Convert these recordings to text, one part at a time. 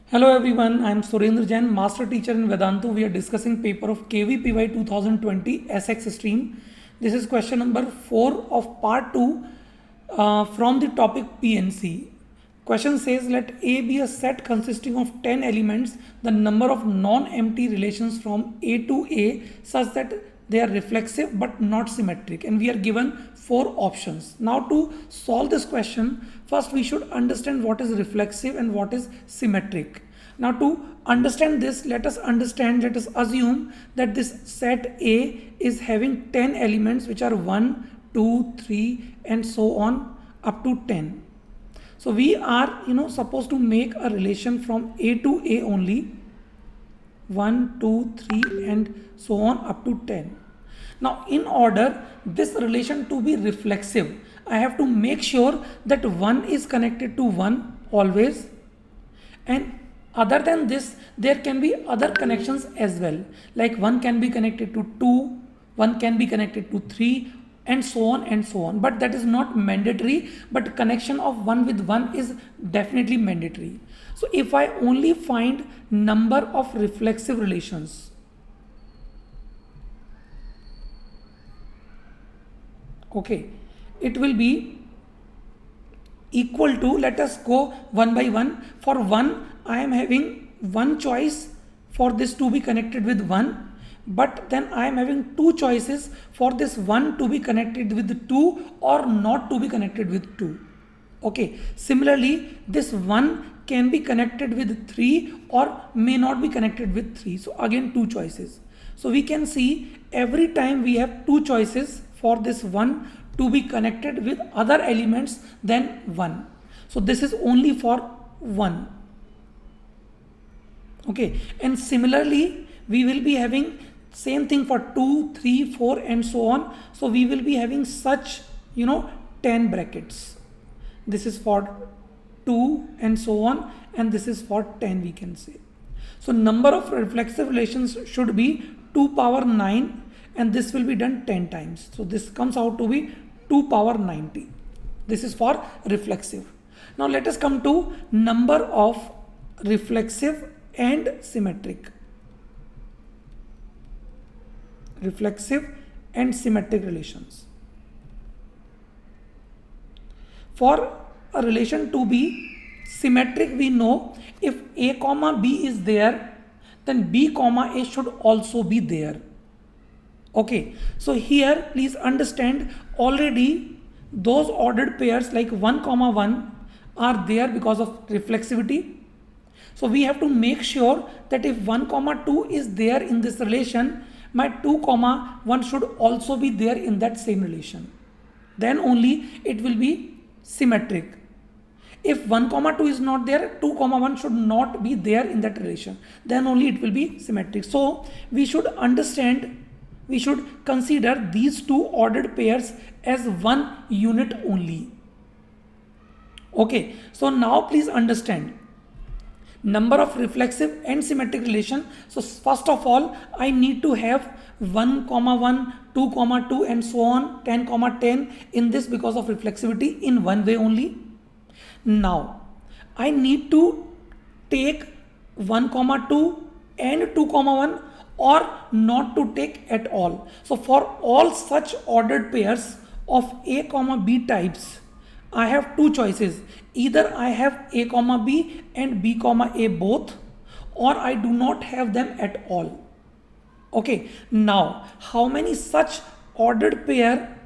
Hello everyone, I am Surendra Jain, Master Teacher in Vedantu. We are discussing paper of KVPY 2020 SX stream. This is question number 4 of part 2 from the topic PNC. Question says let A be a set consisting of 10 elements, the number of non-empty relations from A to A such that they are reflexive but not symmetric, and we are given 4 options. Now to solve this question, first we should understand what is reflexive and what is symmetric. Now to understand this, let us assume that this set A is having 10 elements which are 1, 2, 3 and so on up to 10. So we are supposed to make a relation from A to A only, 1, 2, 3 and so on up to 10. Now in order this relation to be reflexive, I have to make sure that 1 is connected to 1 always, and other than this there can be other connections as well, like 1 can be connected to 2, 1 can be connected to 3 and so on and so on, but that is not mandatory, but connection of 1 with 1 is definitely mandatory. So if I only find number of reflexive relations, okay, it will be equal to, let us go one by one. For 1 I am having one choice for this to be connected with 1, but then I am having two choices for this 1 to be connected with 2 or not to be connected with 2. Okay, similarly this 1 can be connected with 3 or may not be connected with 3. So again two choices. So we can see every time we have two choices for this 1 to be connected with other elements than 1. So this is only for 1. Okay, and similarly we will be having same thing for 2, 3, 4 and so on. So we will be having such 10 brackets. This is for 2 and so on, and this is for 10 we can say. So number of reflexive relations should be 2 power 9, and this will be done 10 times. So this comes out to be 2 power 90. This is for reflexive. Now let us come to number of reflexive and symmetric. Reflexive and symmetric relations. For a relation to be symmetric, we know if A comma B is there, then B comma A should also be there. Okay, so here please understand, already those ordered pairs like 1 comma 1 are there because of reflexivity. So we have to make sure that if 1 comma 2 is there in this relation, my 2 comma 1 should also be there in that same relation. Then only it will be symmetric. If 1 comma 2 is not there, 2 comma 1 should not be there in that relation. Then only it will be symmetric. So we should understand, we should consider these two ordered pairs as one unit only. Okay, so now please understand number of reflexive and symmetric relation. So first of all I need to have 1 comma 1, 2 comma 2 and so on, 10 comma 10 in this because of reflexivity in one way only. Now I need to take 1 comma 2 and 2 comma 1 or not to take at all. So for all such ordered pairs of A comma B types, I have two choices. Either I have A comma B and B comma A both, or I do not have them at all. Okay, now how many such ordered pair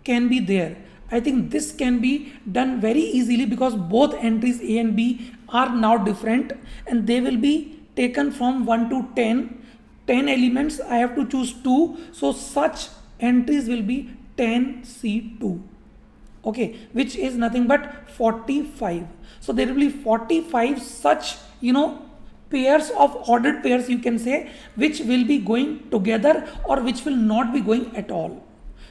can be there? I think this can be done very easily because both entries A and B are now different and they will be taken from 1 to 10. 10 elements, I have to choose 2. So such entries will be 10C2. Okay, which is nothing but 45. So there will be 45 such pairs of ordered pairs, you can say, which will be going together or which will not be going at all.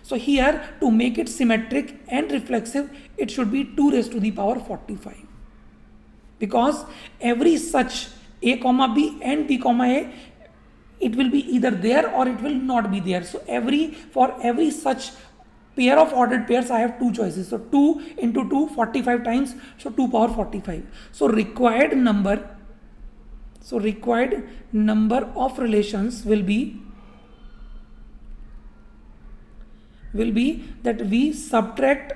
So here to make it symmetric and reflexive, it should be 2 raised to the power 45, because every such A comma B and B comma A, it will be either there or it will not be there. So for every such pair of ordered pairs I have two choices. So 2 into 2 45 times, so 2 power 45. So required number So required number of relations will be that we subtract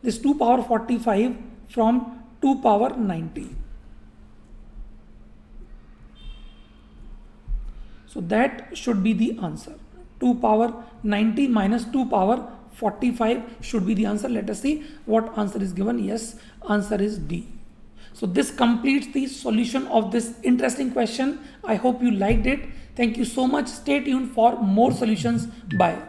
this 2 power 45 from 2 power 90. So that should be the answer. 2 power 90 minus 2 power 45 should be the answer. Let us see what answer is given. Yes, answer is D. So this completes the solution of this interesting question. I hope you liked it. Thank you so much. Stay tuned for more solutions. Bye.